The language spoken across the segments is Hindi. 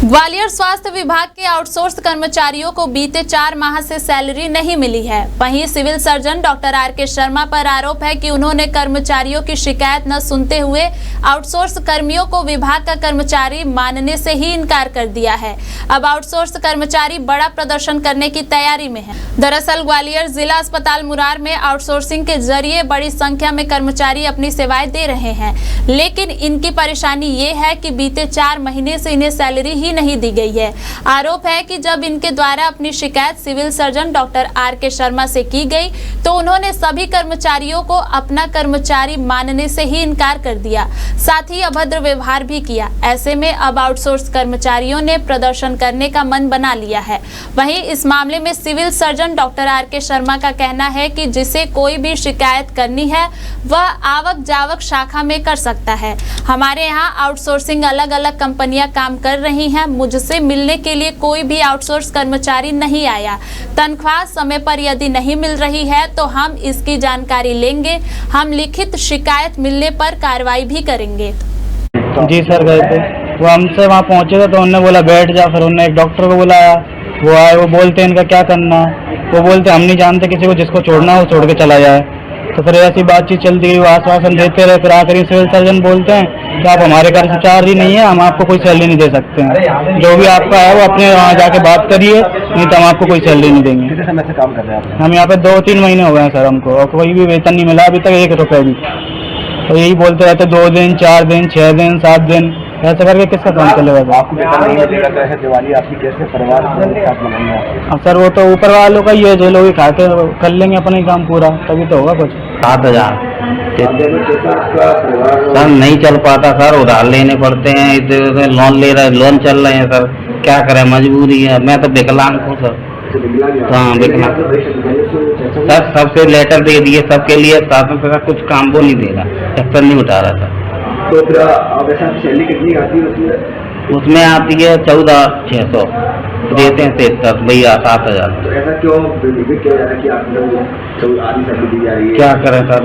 ग्वालियर स्वास्थ्य विभाग के आउटसोर्स कर्मचारियों को बीते 4 माह से सैलरी नहीं मिली है। वहीं civil surgeon doctor R K. Sharma पर आरोप है कि उन्होंने कर्मचारियों की शिकायत न सुनते हुए आउटसोर्स कर्मियों को विभाग का कर्मचारी मानने से ही इनकार कर दिया है। अब आउटसोर्स कर्मचारी बड़ा प्रदर्शन करने की तैयारी में है। दरअसल ग्वालियर जिला अस्पताल मुरार में आउटसोर्सिंग के जरिए बड़ी संख्या में कर्मचारी अपनी सेवाएं दे रहे हैं, लेकिन इनकी परेशानी ये है कि बीते 4 महीने से इन्हें सैलरी ही नहीं दी गई है। आरोप है कि जब इनके द्वारा अपनी शिकायत civil surgeon doctor R K. Sharma से की गई तो उन्होंने सभी कर्मचारियों को अपना कर्मचारी मानने से ही इनकार कर दिया, साथ ही अभद्र व्यवहार भी किया। ऐसे में अब आउटसोर्स कर्मचारियों ने प्रदर्शन करने का मन बना लिया है। वहीं इस मामले में civil surgeon doctor R K. Sharma का कहना है कि जिसे कोई भी शिकायत करनी है वह आवक जावक शाखा में कर सकता है। हमारे यहाँ आउटसोर्सिंग अलग अलग कंपनियां काम कर रही हैं। मुझसे मिलने के लिए कोई भी आउटसोर्स कर्मचारी नहीं आया। तनख्वाह समय पर यदि नहीं मिल रही है तो हम इसकी जानकारी लेंगे। हम लिखित शिकायत मिलने पर कार्रवाई भी करेंगे। जी सर, गए थे वो हमसे वहाँ पहुँचे थे तो उन्होंने बोला बैठ जा। फिर उन्होंने एक डॉक्टर को बुलाया, वो आए, वो बोलते इनका क्या करना है। वो बोलते हम नहीं जानते किसी को, जिसको छोड़ना हो छोड़ के चला जाए। तो फिर ऐसी बातचीत चलती गई, वो आश्वासन देते रहे। फिर आखिर सिविल सर्जन बोलते हैं कि आप हमारे कर्मचारी ही नहीं है, हम आपको कोई सैलरी नहीं दे सकते हैं। जो भी आपका है वो अपने वहाँ जाके बात करिए, नहीं तो हम आपको कोई सैलरी नहीं देंगे। कितने समय से काम कर रहे हैं आप? हम यहाँ पे 2-3 महीने हो गए हैं सर हमको, और कोई भी वेतन नहीं मिला अभी तक, 1 रुपये भी। तो यही बोलते रहते 2 दिन, 4 दिन, 6 दिन, 7 दिन, ऐसे करके किसका काम चलेगा? आपको वेतन नहीं मिलेगा है, दिवाली आपकी कैसे परिवार के साथ मनाएंगे? अब सर वो तो ऊपर वालों का ही है, जो लोग खाते कर लेंगे अपना ही काम पूरा, तभी तो होगा कुछ। 7,000 सर नहीं चल पाता सर, उधार लेने पड़ते हैं, इधर लोन ले रहे, लोन चल रहे हैं सर, क्या करें, मजबूरी है। मैं तो विकलांग हूँ सर। हाँ विकलांग सर, सबसे लेटर दे दिए सबके लिए, साथ में सर कुछ काम वो नहीं दे रहा, एक्शन नहीं उठा रहा सर। तो फिर अब ऐसा सैलरी कितनी आती है उसमें आती है 14,600, देते हैं 73, भैया 7,000। तो ऐसा क्यों किया जा रहा है कि आप लोग आधी सैलरी दी जा रही है? क्या करें सर,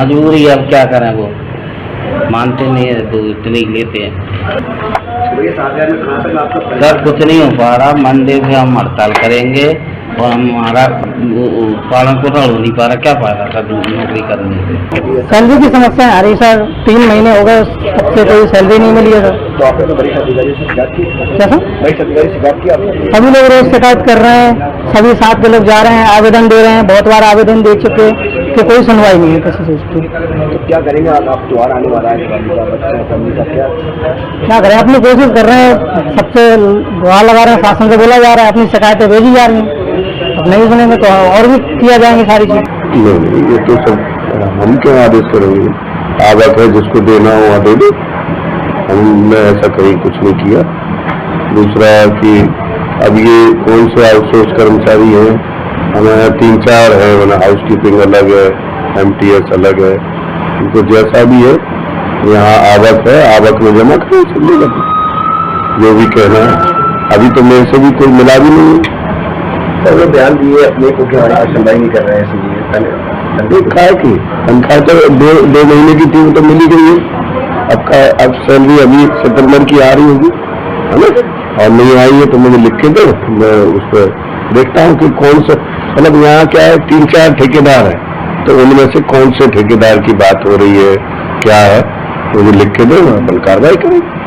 मजबूरी है, अब क्या करें, वो मानते नहीं है तो इतनी लेते हैं। भैया 7,000 में कहाँ तक आपका? सर कुछ नहीं हो पा रहा, मंडे से हम हड़ताल करेंगे और हमारा पालन पोषण हो नहीं पा रहा, क्या फायदा सर नौकरी करने से। सैलरी की समस्या आ रही सर, 3 महीने हो गए, सबसे कोई सैलरी नहीं मिली है सर। तो आपने तो वरिष्ठ अधिकारी से शिकायत की? कैसा? वरिष्ठ अधिकारी से शिकायत की आपने? सभी लोग रोज शिकायत कर रहे हैं, सभी साथ के लोग जा रहे हैं, आवेदन दे रहे हैं, बहुत बार आवेदन दे चुके, तो कोई सुनवाई नहीं है किसी चीज की। तो क्या करेंगे आप त्योहार आने वाला है, क्या करें, अपनी कोशिश कर रहे हैं, सबसे गुहार लगा रहे हैं, शासन से बोला जा रहा है, अपनी शिकायतें भेजी जा रही हैं। अब नहीं सुनेंगे तो और भी किया जाएंगे सारी चीज। नहीं, ये तो सब हम क्यों आदेश करेंगे, आवक है जिसको देना हो वहाँ दे दो। हमने ऐसा कहीं कुछ नहीं किया। दूसरा कि अब ये कौन से आउटसोर्स कर्मचारी हैं, हमारे 3-4 है, वरना हाउसकीपिंग अलग है, MTS अलग है, उनको जैसा भी है यहाँ आवक है, आवक में जमा करें, चलेगा जो भी कहना है। अभी तो मेरे से भी कोई मिला भी नहीं है। तो ध्यान दिए अपने को कि सुनवाई नहीं कर रहे हैं, इसलिए खाए की तनख्वाह तो 2 महीने की थी, वो तो मिली गई है। अब सैलरी अभी सितंबर की आ रही होगी, है ना, और नहीं आई है तो मुझे लिख के दो, मैं उस पर देखता हूँ कि कौन सा, मतलब यहाँ क्या है, 3-4 ठेकेदार है, तो उनमें से कौन से ठेकेदार की बात हो रही है, क्या है, मुझे लिख के दो, अपन कार्रवाई करेंगे।